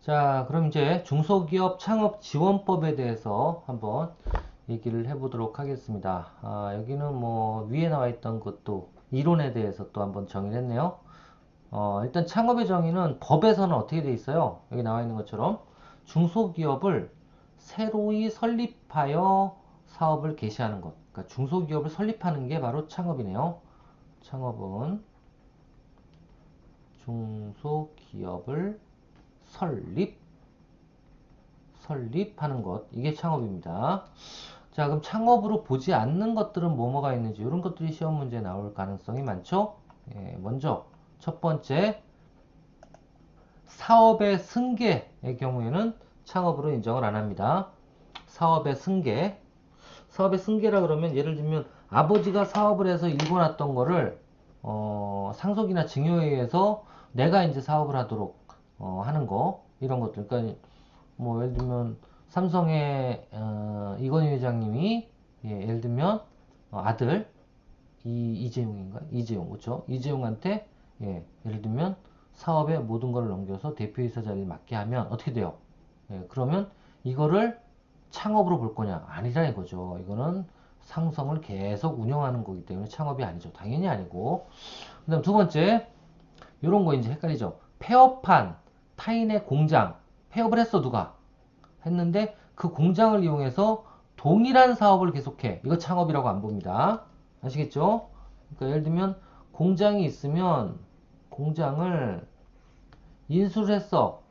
자, 그럼 이제 중소기업 창업 지원법에 대해서 한번 얘기를 해보도록 하겠습니다. 여기는 뭐 위에 나와 있던 것도 이론에 대해서 또 한번 정의를 했네요. 일단 창업의 정의는 법에서는 어떻게 돼 있어요? 여기 나와 있는 것처럼 중소기업을 새로이 설립하여 사업을 개시하는 것. 그러니까 중소기업을 설립하는 게 바로 창업이네요. 창업은 중소기업을 설립하는 것. 이게 창업입니다. 자, 그럼 창업으로 보지 않는 것들은 뭐가 있는지 이런 것들이 시험 문제에 나올 가능성이 많죠. 먼저 첫 번째 사업의 승계의 경우에는 창업으로 인정을 안 합니다. 사업의 승계. 사업의 승계라 그러면 예를 들면 아버지가 사업을 해서 일궈놨던 거를 상속이나 증여에 의해서 내가 이제 사업을 하도록 하는 거 이런 것들. 그러니까 뭐 예를 들면 삼성의 이건희 회장님이 예를 들면 아들 이재용인가? 이재용 그렇죠? 이재용한테 예를 들면 사업의 모든 걸 넘겨서 대표이사 자리를 맡게 하면 어떻게 돼요? 그러면 이거를 창업으로 볼 거냐? 아니라 이거죠. 이거는 상성을 계속 운영하는 거기 때문에 창업이 아니죠. 당연히 아니고. 그 다음 두 번째, 요런 거 이제 헷갈리죠. 폐업한 타인의 공장, 폐업을 했어, 누가? 했는데 그 공장을 이용해서 동일한 사업을 계속해. 이거 창업이라고 안 봅니다. 아시겠죠? 그러니까 예를 들면 공장이 있으면 공장을 인수를 했어.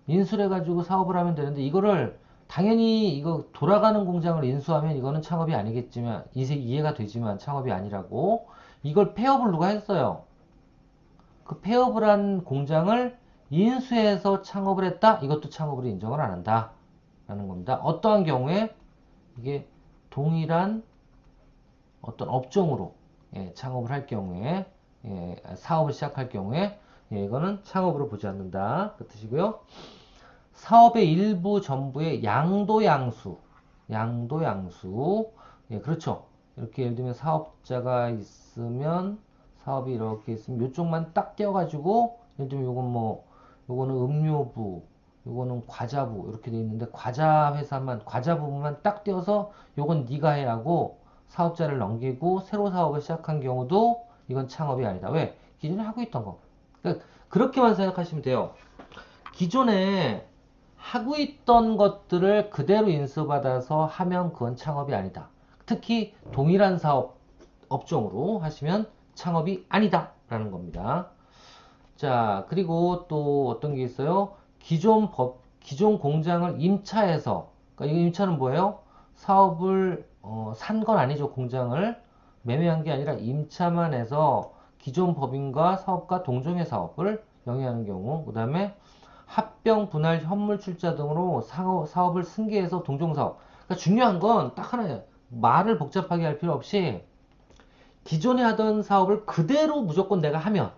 인수해가지고 사업을 하면 되는데 이거를 당연히 이거 돌아가는 공장을 인수하면 이거는 창업이 아니겠지만 이해가 되지만 창업이 아니라고 이걸 폐업을 누가 했어요. 그 폐업을 한 공장을 인수해서 창업을 했다? 이것도 창업으로 인정을 안 한다. 라는 겁니다. 어떠한 경우에 이게 동일한 어떤 업종으로 창업을 할 경우에 사업을 시작할 경우에 이거는 창업으로 보지 않는다. 그 뜻이고요. 사업의 일부 전부의 양도양수 양도양수 그렇죠. 이렇게 예를 들면 사업자가 있으면 사업이 이렇게 있으면 이쪽만 딱 떼어가지고 예를 들면 요건 뭐 요거는 음료부 요거는 과자부 이렇게 돼 있는데 과자 회사만 과자 부분만 딱 떼어서 요건 네가 해 하고 사업자를 넘기고 새로 사업을 시작한 경우도 이건 창업이 아니다. 왜? 기존에 하고 있던 거. 그러니까 그렇게만 생각하시면 돼요. 기존에 하고 있던 것들을 그대로 인수받아서 하면 그건 창업이 아니다. 특히 동일한 사업 업종으로 하시면 창업이 아니다. 라는 겁니다. 자, 그리고 또 어떤 게 있어요? 기존 공장을 임차해서, 그러니까 이 임차는 뭐예요? 사업을, 산 건 아니죠. 공장을 매매한 게 아니라 임차만 해서 기존 법인과 사업과 동종의 사업을 영위하는 경우, 그 다음에 합병, 분할, 현물 출자 등으로 사업을 승계해서 동종사업. 그러니까 중요한 건 딱 하나예요. 말을 복잡하게 할 필요 없이 기존에 하던 사업을 그대로 무조건 내가 하면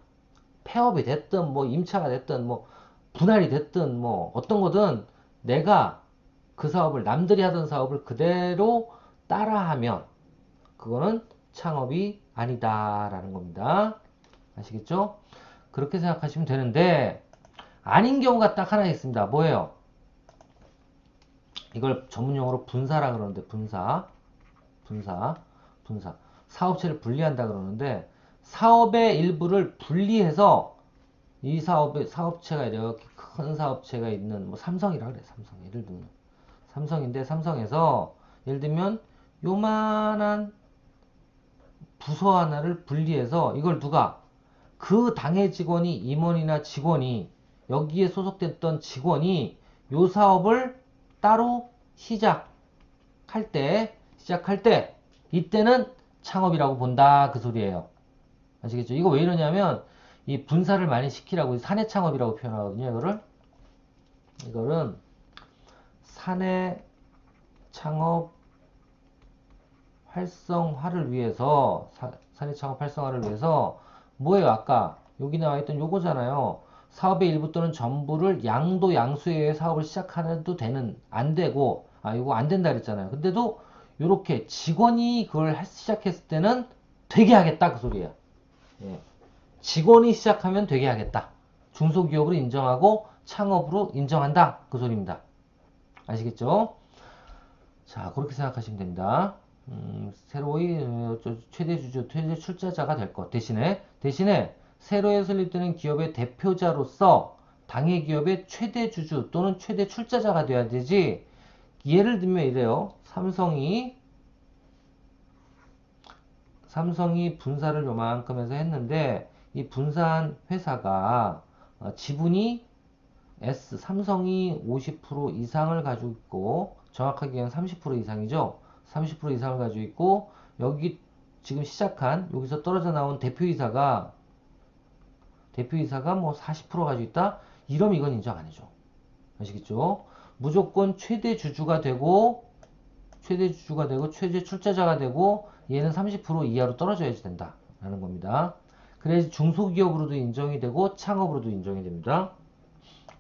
폐업이 됐든 뭐 임차가 됐든 뭐 분할이 됐든 뭐 어떤 거든 내가 그 사업을 남들이 하던 사업을 그대로 따라하면 그거는 창업이 아니다라는 겁니다. 아시겠죠? 그렇게 생각하시면 되는데 아닌 경우가 딱 하나 있습니다. 뭐예요? 이걸 전문용어로 분사라 그러는데 분사, 분사. 사업체를 분리한다 그러는데 사업의 일부를 분리해서 이 사업체가 이렇게 큰 사업체가 있는 뭐 삼성이라 그래. 삼성. 예를 들면 삼성인데 삼성에서 예를 들면 요만한 부서 하나를 분리해서 이걸 누가 그 당의 직원이 임원이나 직원이 여기에 소속됐던 직원이 요 사업을 따로 시작할 때 이때는 창업이라고 본다 그 소리예요. 아시겠죠? 이거 왜 이러냐면 이 분사를 많이 시키라고 사내 창업이라고 표현하거든요. 이거는 사내 창업 활성화를 위해서 사내 창업 활성화를 위해서 뭐예요? 아까 여기 나와 있던 요거잖아요. 사업의 일부 또는 전부를 양도 양수에 의해 사업을 시작하도 되는 안 되고 이거 안 된다 그랬잖아요. 근데도 요렇게 직원이 그걸 시작했을 때는 되게 하겠다 그 소리예요. 예. 직원이 시작하면 되게 하겠다. 중소기업으로 인정하고 창업으로 인정한다. 그 소리입니다. 아시겠죠? 자, 그렇게 생각하시면 됩니다. 새로이 최대 주주, 최대 출자자가 될 것. 대신에 새로이 설립되는 기업의 대표자로서 당해 기업의 최대 주주 또는 최대 출자자가 돼야 되지. 예를 들면 이래요. 삼성이 분사를 요만큼 해서 했는데 이 분사한 회사가 지분이 삼성이 50% 이상을 가지고 있고 정확하게 얘기하면 30% 이상이죠. 30% 이상을 가지고 있고 여기 지금 시작한 여기서 떨어져 나온 대표이사가 뭐 40% 가지고 있다? 이러면 이건 인정 안 해줘. 아시겠죠? 무조건 최대 주주가 되고 최대 출자자가 되고 얘는 30% 이하로 떨어져야지 된다 라는 겁니다. 그래야지 중소기업으로도 인정이 되고 창업으로도 인정이 됩니다.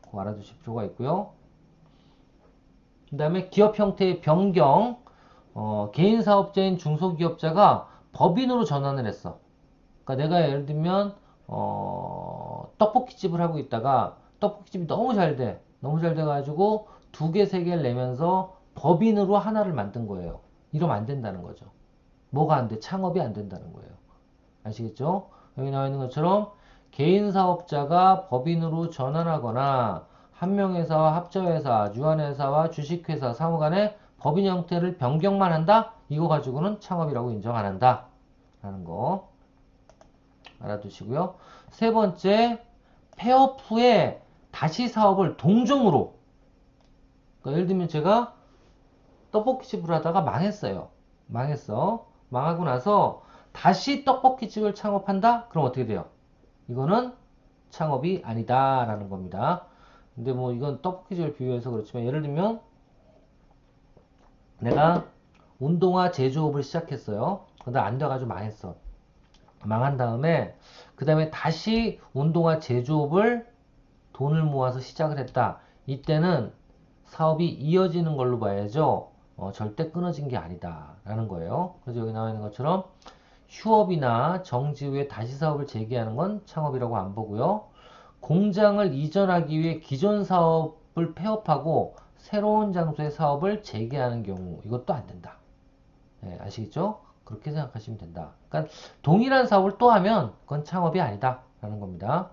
그거 알아두실 필요가 있고요. 그 다음에 기업 형태의 변경. 개인 사업자인 중소기업자가 법인으로 전환을 했어. 그러니까 내가 예를 들면 떡볶이집을 하고 있다가 떡볶이집이 너무 잘 돼. 너무 잘 돼가지고 두 개, 세 개를 내면서 법인으로 하나를 만든 거예요. 이러면 안 된다는 거죠. 뭐가 안 돼? 창업이 안 된다는 거예요. 아시겠죠? 여기 나와 있는 것처럼 개인 사업자가 법인으로 전환하거나 한명회사와 합자회사, 유한회사와 주식회사, 사무간의 법인 형태를 변경만 한다? 이거 가지고는 창업이라고 인정 안 한다. 라는 거 알아두시고요. 세 번째, 폐업 후에 다시 사업을 동종으로. 그러니까 예를 들면 제가 떡볶이집을 하다가 망했어요. 망하고 나서 다시 떡볶이집을 창업한다? 그럼 어떻게 돼요? 이거는 창업이 아니다 라는 겁니다. 근데 뭐 이건 떡볶이집을 비유해서 그렇지만 예를 들면 내가 운동화 제조업을 시작했어요. 근데 안 돼가지고 망했어. 망한 다음에 그 다음에 다시 운동화 제조업을 돈을 모아서 시작을 했다. 이때는 사업이 이어지는 걸로 봐야죠. 절대 끊어진 게 아니다 라는 거예요. 그래서 여기 나와 있는 것처럼 휴업이나 정지 후에 다시 사업을 재개하는 건 창업이라고 안 보고요. 공장을 이전하기 위해 기존 사업을 폐업하고 새로운 장소의 사업을 재개하는 경우 이것도 안 된다. 네, 아시겠죠? 그렇게 생각하시면 된다. 그러니까 동일한 사업을 또 하면 그건 창업이 아니다 라는 겁니다.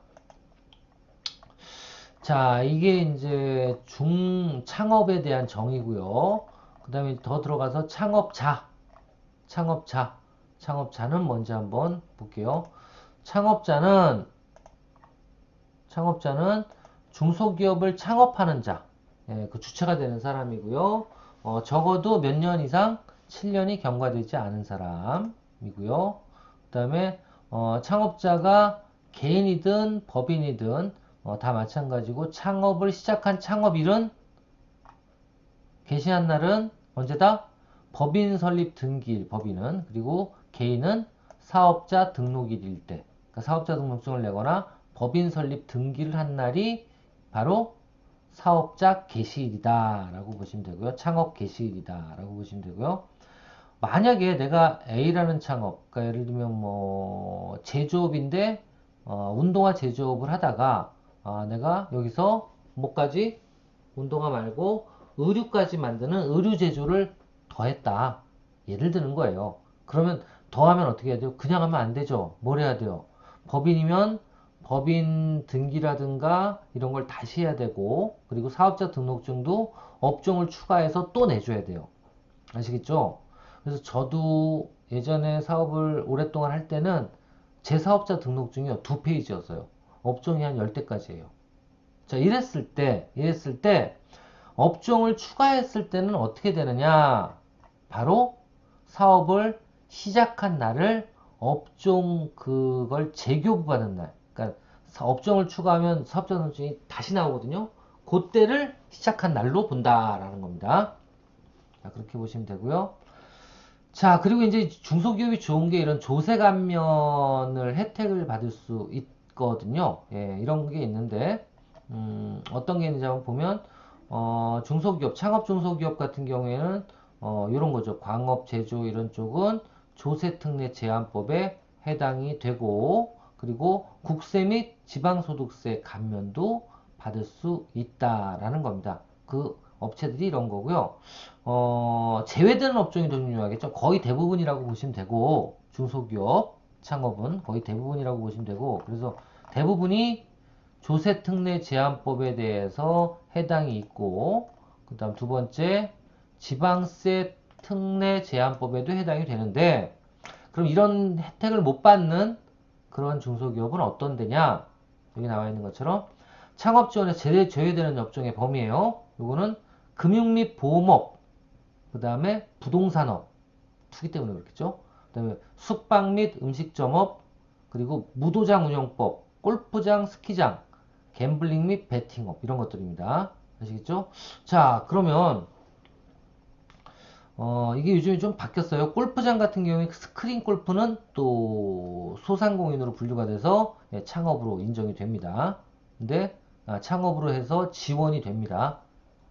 자, 이게 이제 창업에 대한 정의고요. 그 다음에 더 들어가서 창업자는 뭔지 한번 볼게요. 창업자는 중소기업을 창업하는 자, 그 주체가 되는 사람이고요. 적어도 몇 년 이상 7년이 경과되지 않은 사람이고요. 그 다음에 창업자가 개인이든 법인이든 다 마찬가지고 창업을 시작한 창업일은 개시한 날은 언제다? 법인 설립 등기일 법인은 그리고 개인은 사업자 등록일일 때 그러니까 사업자 등록증을 내거나 법인 설립 등기를 한 날이 바로 사업자 개시일이다 라고 보시면 되고요. 창업 개시일이다 라고 보시면 되고요. 만약에 내가 A라는 창업, 그러니까 예를 들면 뭐 제조업인데 운동화 제조업을 하다가 내가 여기서 뭐까지 운동화 말고 의류까지 만드는 의류 제조를 더했다. 예를 드는 거예요. 그러면 더하면 어떻게 해야 돼요? 그냥 하면 안 되죠. 뭘 해야 돼요? 법인이면 법인 등기라든가 이런 걸 다시 해야 되고 그리고 사업자 등록증도 업종을 추가해서 또 내줘야 돼요. 아시겠죠? 그래서 저도 예전에 사업을 오랫동안 할 때는 제 사업자 등록증이요 2페이지였어요. 업종이 한 10대까지예요. 자, 이랬을 때 업종을 추가했을 때는 어떻게 되느냐? 바로 사업을 시작한 날을 업종 그걸 재교부받은 날. 그러니까 업종을 추가하면 사업자 등록증이 다시 나오거든요. 그때를 시작한 날로 본다라는 겁니다. 자, 그렇게 보시면 되고요. 자, 그리고 이제 중소기업이 좋은 게 이런 조세 감면을 혜택을 받을 수 있거든요. 예, 이런 게 있는데, 어떤 게 있는지 한번 보면, 중소기업, 창업 중소기업 같은 경우에는, 이런 거죠. 광업, 제조 이런 쪽은 조세 특례 제한법에 해당이 되고, 그리고 국세 및 지방소득세 감면도 받을 수 있다라는 겁니다. 그 업체들이 이런 거고요. 제외되는 업종이 더 중요하겠죠. 거의 대부분이라고 보시면 되고, 중소기업 창업은 거의 대부분이라고 보시면 되고, 그래서 대부분이 조세특례 제한법에 대해서 해당이 있고, 그 다음 두 번째, 지방세 특례 제한법에도 해당이 되는데, 그럼 이런 혜택을 못 받는 그런 중소기업은 어떤 데냐? 여기 나와 있는 것처럼 창업 지원에 제외되는 업종의 범위예요. 요거는 금융 및 보험업, 그 다음에 부동산업, 투기 때문에 그렇겠죠. 그 다음에 숙박 및 음식점업, 그리고 무도장 운영법, 골프장, 스키장, 갬블링 및 베팅업 이런 것들입니다. 아시겠죠? 자, 그러면 이게 요즘에 좀 바뀌었어요. 골프장 같은 경우에 스크린 골프는 또 소상공인으로 분류가 돼서 예, 창업으로 인정이 됩니다. 근데 창업으로 해서 지원이 됩니다.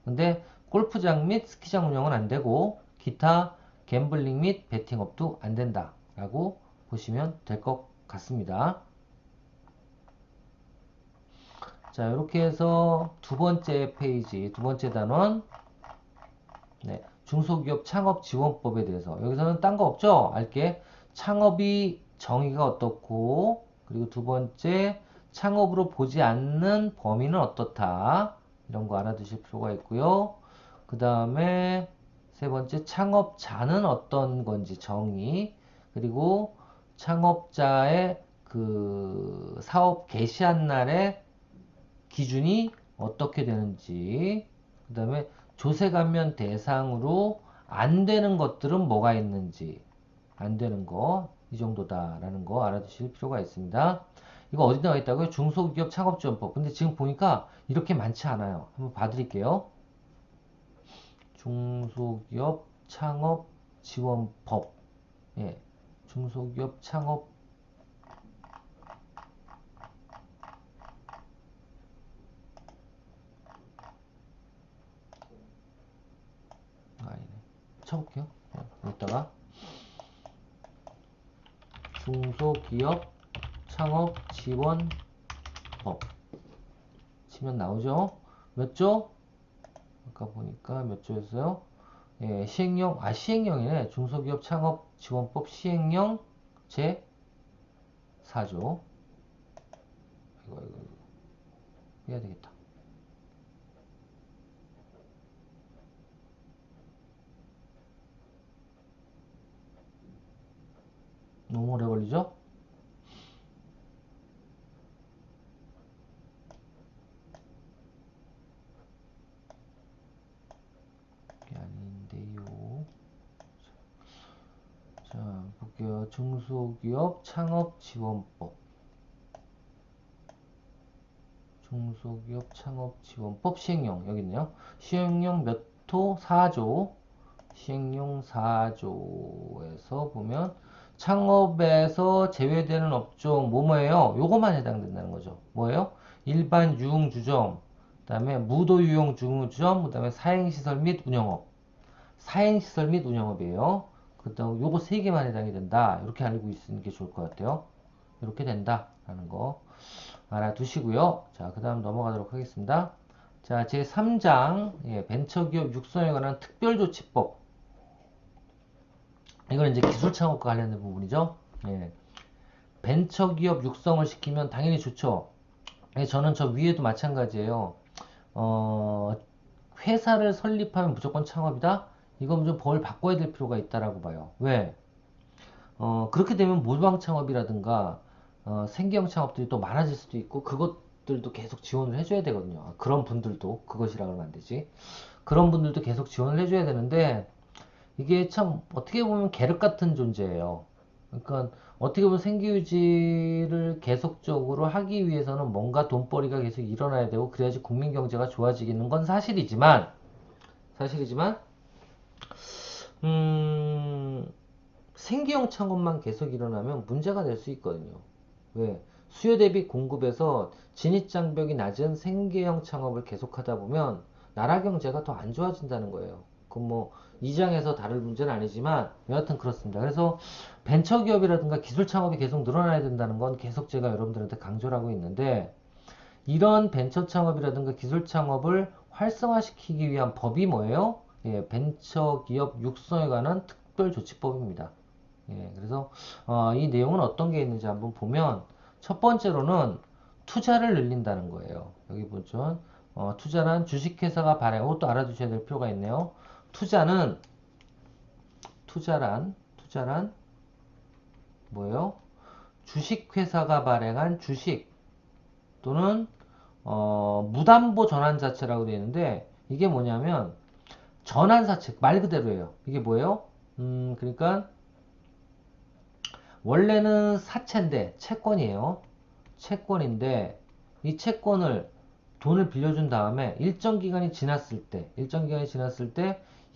근데 골프장 및 스키장 운영은 안 되고 기타 갬블링 및 베팅업도 안 된다라고 보시면 될 것 같습니다. 자, 이렇게 해서 두 번째 페이지, 두 번째 단원, 네, 중소기업 창업지원법에 대해서 여기서는 딴 거 없죠? 알게 창업이 정의가 어떻고 그리고 두 번째 창업으로 보지 않는 범위는 어떻다 이런 거 알아두실 필요가 있고요. 그 다음에 세 번째 창업자는 어떤 건지 정의 그리고 창업자의 그 사업 개시한 날의 기준이 어떻게 되는지, 그 다음에 조세 감면 대상으로 안 되는 것들은 뭐가 있는지, 안 되는 거, 이 정도다라는 거 알아두실 필요가 있습니다. 이거 어디 나와 있다고요? 중소기업 창업지원법. 근데 지금 보니까 이렇게 많지 않아요. 한번 봐드릴게요. 중소기업 창업지원법. 예. 중소기업 창업 아니네. 쳐볼게요. 여기다가 중소기업 창업지원법 치면 나오죠? 몇 조? 아까 보니까 몇 조였어요? 예, 시행령이네. 중소기업 창업지원법 시행령 제 4조. 이거 해야 되겠다. 너무 오래 걸리죠? 이게 아닌데요. 자, 볼게요. 중소기업 창업지원법. 중소기업 창업지원법 시행령 여기 있네요. 시행령 몇 호? 4조. 시행령 4조에서 보면 창업에서 제외되는 업종 뭐예요? 요거만 해당된다는 거죠. 뭐예요? 일반 유흥주점, 그다음에 무도유용 주점, 그다음에 사행시설 및 운영업. 사행시설 및 운영업이에요. 그다음 요거 세 개만 해당이 된다. 이렇게 알고 있는 게 좋을 것 같아요. 이렇게 된다라는 거 알아두시고요. 자, 그다음 넘어가도록 하겠습니다. 자, 제 3장 벤처기업 육성에 관한 특별조치법. 이건 이제 기술 창업과 관련된 부분이죠. 예. 벤처기업 육성을 시키면 당연히 좋죠. 예, 저는 저 위에도 마찬가지예요. 어, 회사를 설립하면 무조건 창업이다? 이건 좀 벌 바꿔야 될 필요가 있다라고 봐요. 왜? 그렇게 되면 모방 창업이라든가 생계형 창업들이 또 많아질 수도 있고 그것들도 계속 지원을 해줘야 되거든요. 그런 분들도 그것이라 그러면 안 되지. 그런 분들도 계속 지원을 해줘야 되는데 이게 참 어떻게 보면 계륵 같은 존재예요. 그러니까 어떻게 보면 생계유지를 계속적으로 하기 위해서는 뭔가 돈벌이가 계속 일어나야 되고 그래야지 국민 경제가 좋아지는 건 사실이지만 음, 생계형 창업만 계속 일어나면 문제가 될 수 있거든요. 왜? 수요 대비 공급에서 진입장벽이 낮은 생계형 창업을 계속하다 보면 나라 경제가 더 안 좋아진다는 거예요. 그 뭐 2장에서 다룰 문제는 아니지만 여하튼 그렇습니다. 그래서 벤처기업이라든가 기술 창업이 계속 늘어나야 된다는 건 계속 제가 여러분들한테 강조를 하고 있는데, 이런 벤처 창업이라든가 기술 창업을 활성화시키기 위한 법이 뭐예요? 예, 벤처기업 육성에 관한 특별조치법입니다. 예, 그래서 이 내용은 어떤 게 있는지 한번 보면, 첫 번째로는 투자를 늘린다는 거예요. 여기 보죠. 투자란 주식회사가 발행, 이것도 알아두셔야 될 필요가 있네요. 투자란 뭐예요? 주식회사가 발행한 주식 또는 무담보 전환사채라고 되어 있는데, 이게 뭐냐면 전환사채 말 그대로예요. 이게 뭐예요? 그러니까 원래는 사채인데 채권이에요. 채권인데 이 채권을 돈을 빌려준 다음에 일정 기간이 지났을 때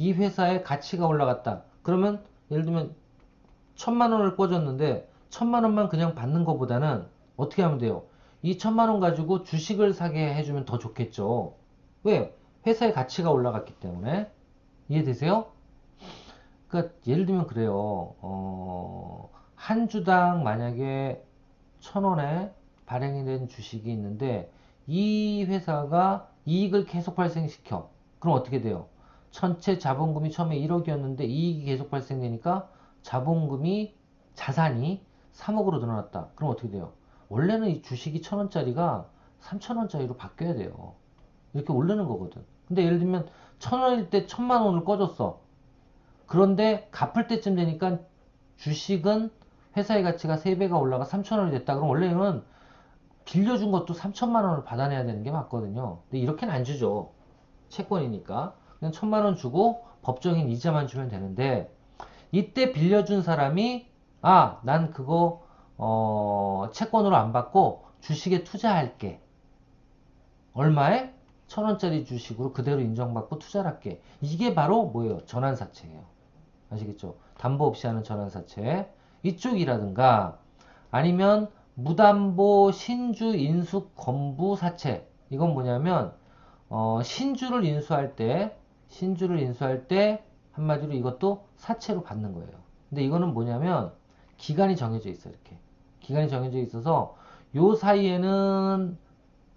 이 회사의 가치가 올라갔다. 그러면 예를 들면 1,000만 원을 꿔줬는데 1,000만 원만 그냥 받는 것보다는 어떻게 하면 돼요? 이 1,000만 원 가지고 주식을 사게 해주면 더 좋겠죠. 왜? 회사의 가치가 올라갔기 때문에. 이해되세요? 그러니까 예를 들면 그래요. 한 주당 만약에 1,000원에 발행이 된 주식이 있는데 이 회사가 이익을 계속 발생시켜. 그럼 어떻게 돼요? 전체 자본금이 처음에 1억이었는데 이익이 계속 발생되니까 자본금이 자산이 3억으로 늘어났다. 그럼 어떻게 돼요? 원래는 이 주식이 1,000원짜리가 3,000원짜리로 바뀌어야 돼요. 이렇게 오르는 거거든. 근데 예를 들면 1,000원일 때 1,000만 원을 꺼줬어. 그런데 갚을 때쯤 되니까 주식은 회사의 가치가 3배가 올라가 3,000원이 됐다. 그럼 원래는 빌려준 것도 3천만 원을 받아내야 되는 게 맞거든요. 근데 이렇게는 안 주죠. 채권이니까. 그냥 1,000만 원 주고 법정인 이자만 주면 되는데, 이때 빌려준 사람이 난 그거 채권으로 안 받고 주식에 투자할게. 얼마에? 1,000원짜리 주식으로 그대로 인정받고 투자를 할게. 이게 바로 뭐예요? 전환사채예요. 아시겠죠? 담보 없이 하는 전환사채. 이쪽이라든가 아니면 무담보 신주 인수 건부 사채. 이건 뭐냐면 신주를 인수할 때 한마디로 이것도 사채로 받는 거예요. 근데 이거는 뭐냐면 기간이 정해져 있어. 이렇게 기간이 정해져 있어서 요 사이에는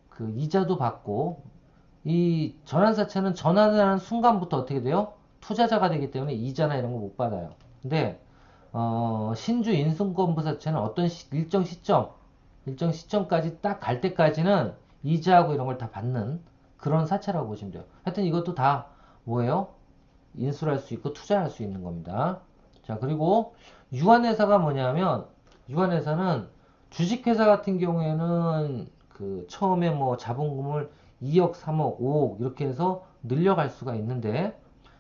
그 이자도 받고, 이 전환사채는 전환을 하는 순간부터 어떻게 돼요? 투자자가 되기 때문에 이자나 이런 거 못 받아요. 근데 신주 인수권부사채는 어떤 일정 시점까지 딱 갈 때까지는 이자하고 이런 걸 다 받는 그런 사채라고 보시면 돼요. 하여튼 이것도 다 뭐예요? 인수를 할 수 있고 투자할 수 있는 겁니다. 자, 그리고 유한회사가 뭐냐면, 유한회사는 주식회사 같은 경우에는 그 처음에 뭐 자본금을 2억, 3억, 5억 이렇게 해서 늘려갈 수가 있는데,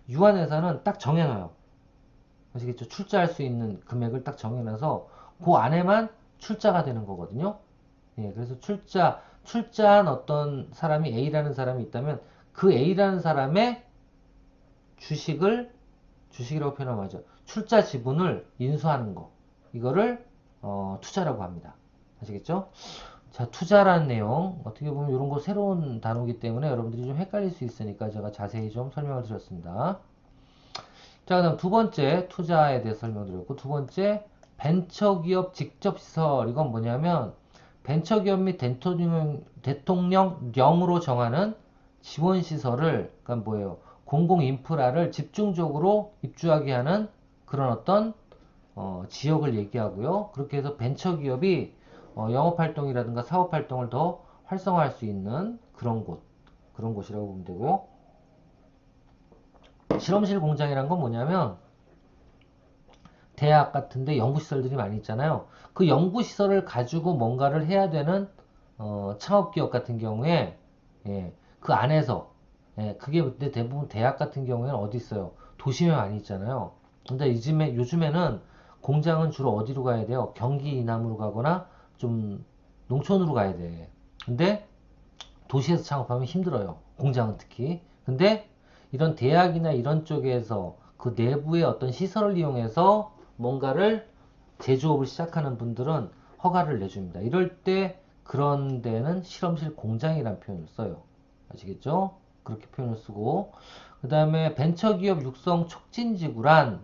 유한회사는 딱 정해놔요. 아시겠죠? 출자할 수 있는 금액을 딱 정해놔서 그 안에만 출자가 되는 거거든요. 예, 그래서 출자한 어떤 사람이 A라는 사람이 있다면 그 A라는 사람의 주식이라고 표현하면 하죠. 출자 지분을 인수하는 거. 이거를 투자라고 합니다. 아시겠죠? 자, 투자라는 내용. 어떻게 보면 이런 거 새로운 단어이기 때문에 여러분들이 좀 헷갈릴 수 있으니까 제가 자세히 좀 설명을 드렸습니다. 자, 그다음 두 번째 투자에 대해서 설명드렸고, 두 번째 벤처기업 직접시설. 이건 뭐냐면 벤처기업 및 대통령령으로 정하는 지원시설을, 그러니까 뭐예요? 공공인프라를 집중적으로 입주하게 하는 그런 어떤 지역을 얘기하고요. 그렇게 해서 벤처기업이 영업활동이라든가 사업활동을 더 활성화할 수 있는 그런 곳이라고 보면 되고요. 실험실 공장이란 건 뭐냐면 대학 같은데 연구시설들이 많이 있잖아요. 그 연구시설을 가지고 뭔가를 해야 되는 창업기업 같은 경우에, 예, 그 안에서, 예, 그게 근데 대부분 대학 같은 경우에는 어디 있어요? 도심에 많이 있잖아요. 근데 요즘에는 공장은 주로 어디로 가야 돼요? 경기 이남으로 가거나 좀 농촌으로 가야 돼. 근데 도시에서 창업하면 힘들어요. 공장은 특히. 근데 이런 대학이나 이런 쪽에서 그 내부의 어떤 시설을 이용해서 뭔가를 제조업을 시작하는 분들은 허가를 내줍니다. 이럴 때 그런 데는 실험실 공장이라는 표현을 써요. 아시겠죠? 그렇게 표현을 쓰고, 그 다음에 벤처기업 육성 촉진지구란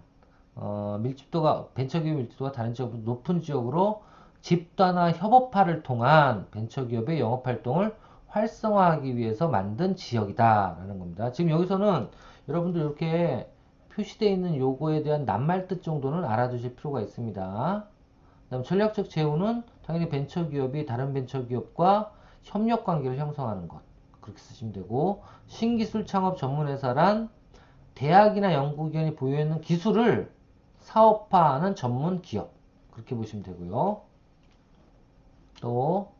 벤처기업 밀집도가 다른 지역보다 높은 지역으로 집단화 협업화를 통한 벤처기업의 영업활동을 활성화하기 위해서 만든 지역이다라는 겁니다. 지금 여기서는 여러분들 이렇게 표시되어 있는 요거에 대한 낱말뜻 정도는 알아두실 필요가 있습니다. 그다음 전략적 제휴는 당연히 벤처기업이 다른 벤처기업과 협력 관계를 형성하는 것. 그렇게 쓰시면 되고, 신기술 창업 전문회사란 대학이나 연구기관이 보유하는 기술을 사업화하는 전문 기업. 그렇게 보시면 되고요. 또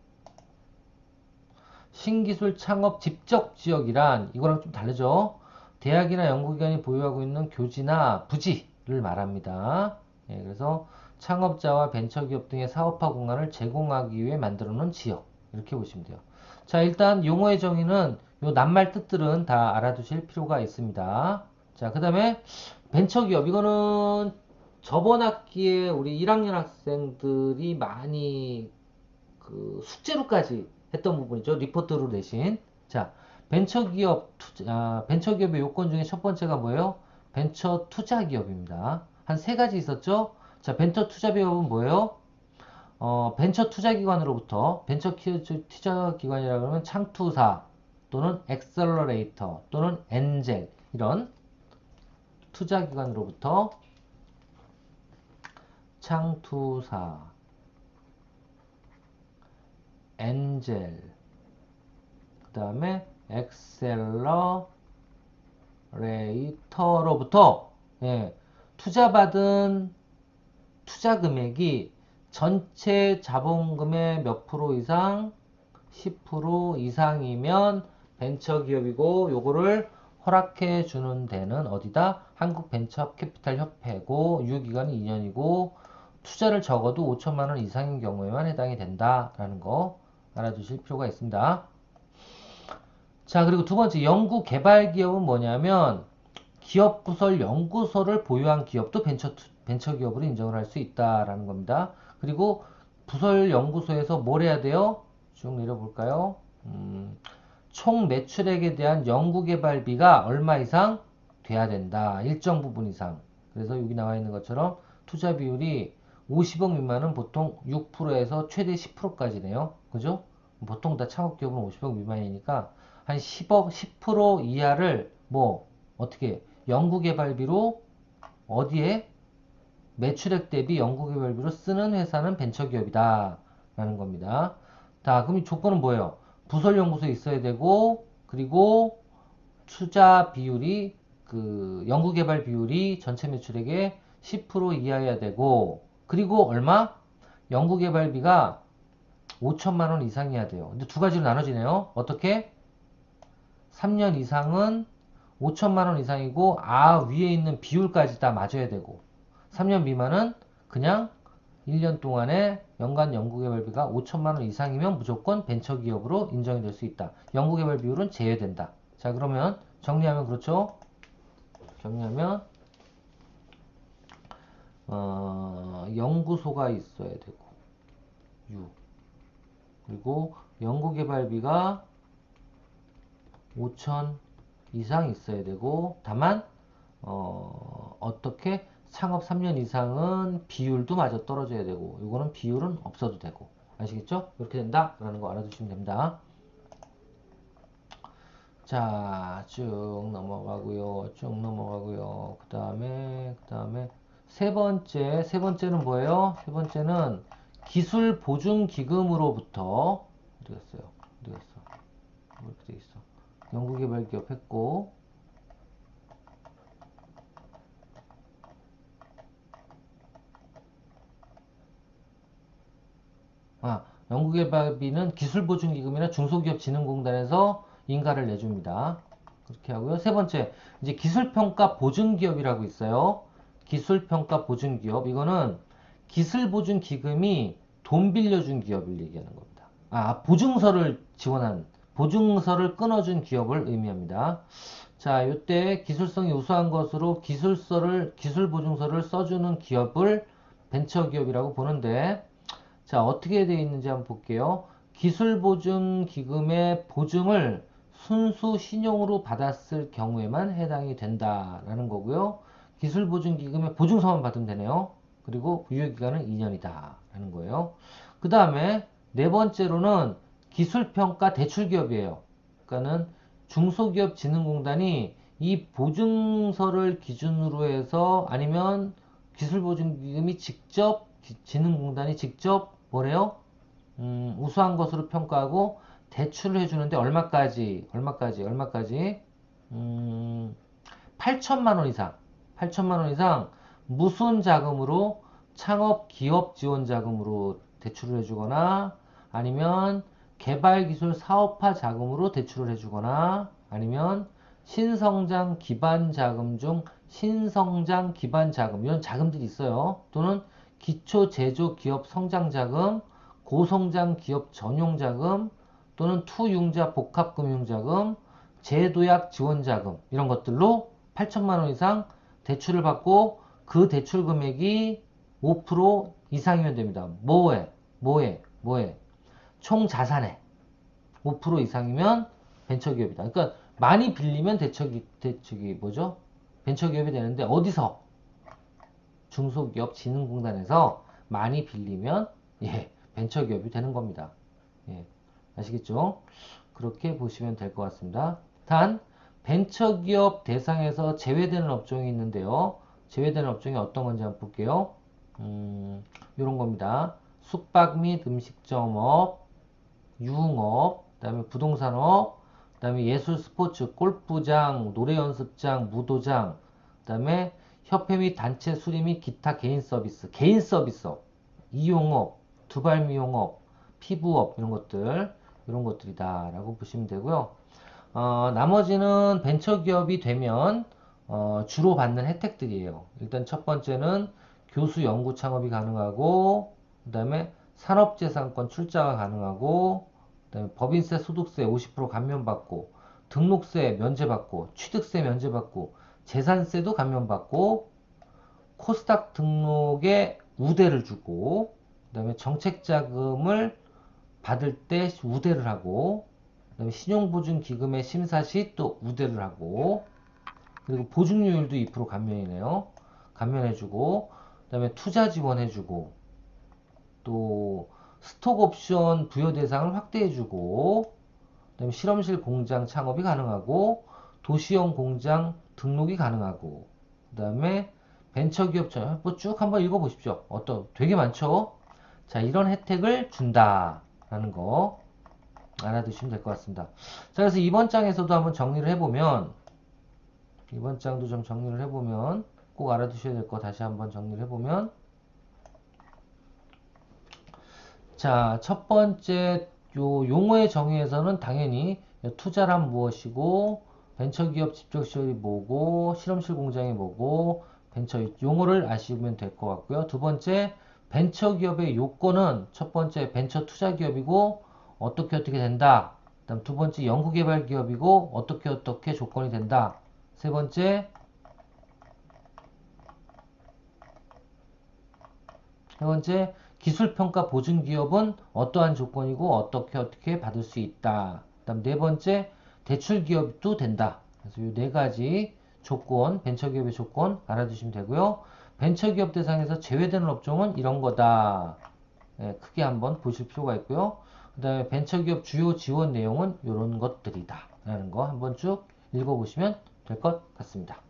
신기술 창업 집적 지역이란 이거랑 좀 다르죠. 대학이나 연구기관이 보유하고 있는 교지나 부지를 말합니다. 예, 그래서 창업자와 벤처기업 등의 사업화 공간을 제공하기 위해 만들어 놓은 지역. 이렇게 보시면 돼요. 자, 일단 용어의 정의는 요 낱말 뜻들은 다 알아두실 필요가 있습니다. 자, 그 다음에 벤처기업. 이거는 저번 학기에 우리 1학년 학생들이 많이 그 숙제로까지 했던 부분이죠. 리포트로 내신. 자, 벤처기업의 요건 중에 첫 번째가 뭐예요? 벤처 투자 기업입니다. 한 세 가지 있었죠? 자, 벤처 투자 기업은 뭐예요? 벤처 투자 기관으로부터 벤처 투자 기관이라고 하면 창투사 또는 엑셀러레이터 또는 엔젤 이런 투자 기관으로부터 창투사, 엔젤, 그 다음에 엑셀러레이터로부터 예, 투자받은 투자 금액이 전체 자본금의 몇 프로 이상, 10% 이상이면 벤처기업이고 요거를 허락해 주는 데는 어디다? 한국벤처캐피탈협회고 유효기간이 2년이고 투자를 적어도 5천만 원 이상인 경우에만 해당이 된다라는 거 알아두실 필요가 있습니다. 자, 그리고 두 번째 연구개발기업은 뭐냐면 기업 부설 연구소를 보유한 기업도 벤처기업으로 인정을 할 수 있다라는 겁니다. 그리고 부설 연구소에서 뭘 해야 돼요? 쭉 내려볼까요? 총 매출액에 대한 연구개발비가 얼마 이상 돼야 된다. 일정 부분 이상. 그래서 여기 나와 있는 것처럼 투자 비율이 50억 미만은 보통 6%에서 최대 10%까지네요. 그죠? 보통 다 창업기업은 50억 미만이니까 한 10억, 10% 이하를 뭐 어떻게 연구개발비로 어디에 매출액 대비 연구개발비로 쓰는 회사는 벤처기업이다 라는 겁니다. 자, 그럼 이 조건은 뭐예요? 부설연구소에 있어야 되고 그리고 투자 비율이 그 연구개발 비율이 전체 매출액의 10% 이하여야 되고 그리고 얼마? 연구개발비가 5천만 원 이상이어야 돼요. 근데 두 가지로 나눠지네요. 어떻게? 3년 이상은 5천만 원 이상이고 위에 있는 비율까지 다 맞아야 되고 3년 미만은 그냥 1년 동안에 연간 연구개발비가 5천만 원 이상이면 무조건 벤처기업으로 인정이 될 수 있다. 연구개발 비율은 제외된다. 자, 그러면 정리하면 그렇죠? 정리하면 연구소가 있어야 되고 그리고 연구개발비가 5천 이상 있어야 되고 다만 어떻게 창업 3년 이상은 비율도 마저 떨어져야 되고 이거는 비율은 없어도 되고 아시겠죠? 이렇게 된다 라는 거 알아두시면 됩니다. 자, 쭉 넘어가고요. 쭉 넘어가고요. 그 다음에 세 번째는 뭐예요? 세 번째는 기술 보증 기금으로부터 어디 갔어요? 어디 갔어? 이렇게 돼 있어. 연구개발 기업 했고 연구개발비는 기술보증기금이나 중소기업진흥공단에서 인가를 내줍니다. 그렇게 하고요. 세 번째, 이제 기술평가 보증기업이라고 있어요. 기술평가 보증기업. 이거는 기술보증기금이 돈 빌려준 기업을 얘기하는 겁니다. 보증서를 지원한, 보증서를 끊어준 기업을 의미합니다. 자, 이때 기술성이 우수한 것으로 기술보증서를 써주는 기업을 벤처기업이라고 보는데, 자, 어떻게 되어 있는지 한번 볼게요. 기술보증기금의 보증을 순수 신용으로 받았을 경우에만 해당이 된다라는 거고요. 기술보증기금의 보증서만 받으면 되네요. 그리고 유효기간은 2년이다 라는 거예요. 그 다음에 네 번째로는 기술평가 대출기업이에요. 그러니까는 중소기업진흥공단이 이 보증서를 기준으로 해서 아니면 기술보증기금이 직접 진흥공단이 직접 뭐래요? 우수한 것으로 평가하고 대출을 해주는데 얼마까지? 8천만 원 이상, 8천만 원 이상 무슨 자금으로 창업 기업 지원 자금으로 대출을 해주거나 아니면 개발기술 사업화 자금으로 대출을 해주거나 아니면 신성장 기반 자금 중 신성장 기반 자금 이런 자금들이 있어요. 또는 기초 제조 기업 성장 자금, 고성장 기업 전용 자금 또는 투융자 복합금융자금, 재도약 지원자금 이런 것들로 8천만 원 이상 대출을 받고 그 대출 금액이 5% 이상이면 됩니다. 뭐에? 총 자산의 5% 이상이면 벤처기업이다. 그러니까 많이 빌리면 대책이 뭐죠? 벤처기업이 되는데 어디서? 중소기업 진흥공단에서 많이 빌리면 벤처기업이 되는 겁니다. 예, 아시겠죠? 그렇게 보시면 될 것 같습니다. 단 벤처기업 대상에서 제외되는 업종이 있는데요. 제외되는 업종이 어떤 건지 한번 볼게요. 이런 겁니다. 숙박 및 음식점업, 유흥업, 그 다음에 부동산업, 그 다음에 예술 스포츠, 골프장, 노래연습장, 무도장, 그 다음에 협회 및 단체 수리 및 기타 개인 서비스업, 이용업, 두발 미용업, 피부업 이런 것들이다 라고 보시면 되고요. 나머지는 벤처기업이 되면 주로 받는 혜택들이에요. 일단 첫 번째는 교수 연구 창업이 가능하고 그 다음에 산업재산권 출자가 가능하고 그다음에 법인세 소득세 50% 감면받고 등록세 면제받고 취득세 면제받고 재산세도 감면받고 코스닥 등록에 우대를 주고 그다음에 정책자금을 받을 때 우대를 하고 그다음에 신용보증기금의 심사 시 또 우대를 하고 그리고 보증료율도 2% 감면이네요. 감면해주고 그다음에 투자 지원해주고 또 스톡옵션 부여 대상을 확대해주고 그다음에 실험실 공장 창업이 가능하고 도시형 공장 등록이 가능하고 그다음에 벤처기업 쭉 한번 읽어보십시오. 되게 많죠? 자, 이런 혜택을 준다라는 거 알아두시면 될 것 같습니다. 자, 그래서 이번 장에서도 한번 정리를 해보면 이번 장도 좀 정리를 해보면 꼭 알아두셔야 될 거 다시 한번 정리를 해보면 자, 첫 번째 용어의 정의에서는 당연히 투자란 무엇이고 벤처기업 집적시설이 뭐고 실험실 공장이 뭐고 벤처 용어를 아시면 될 것 같고요. 두 번째 벤처기업의 요건은 첫 번째 벤처 투자기업이고 어떻게 된다. 그다음 두 번째 연구개발기업이고 어떻게 조건이 된다. 세 번째 기술평가 보증기업은 어떠한 조건이고 어떻게 받을 수 있다. 그다음 네 번째 대출기업도 된다. 그래서 이 네 가지 조건, 벤처기업의 조건 알아두시면 되고요. 벤처기업 대상에서 제외되는 업종은 이런 거다. 크게 한번 보실 필요가 있고요. 그 다음에 벤처기업 주요 지원 내용은 이런 것들이다. 라는 거 한번 쭉 읽어보시면 될 것 같습니다.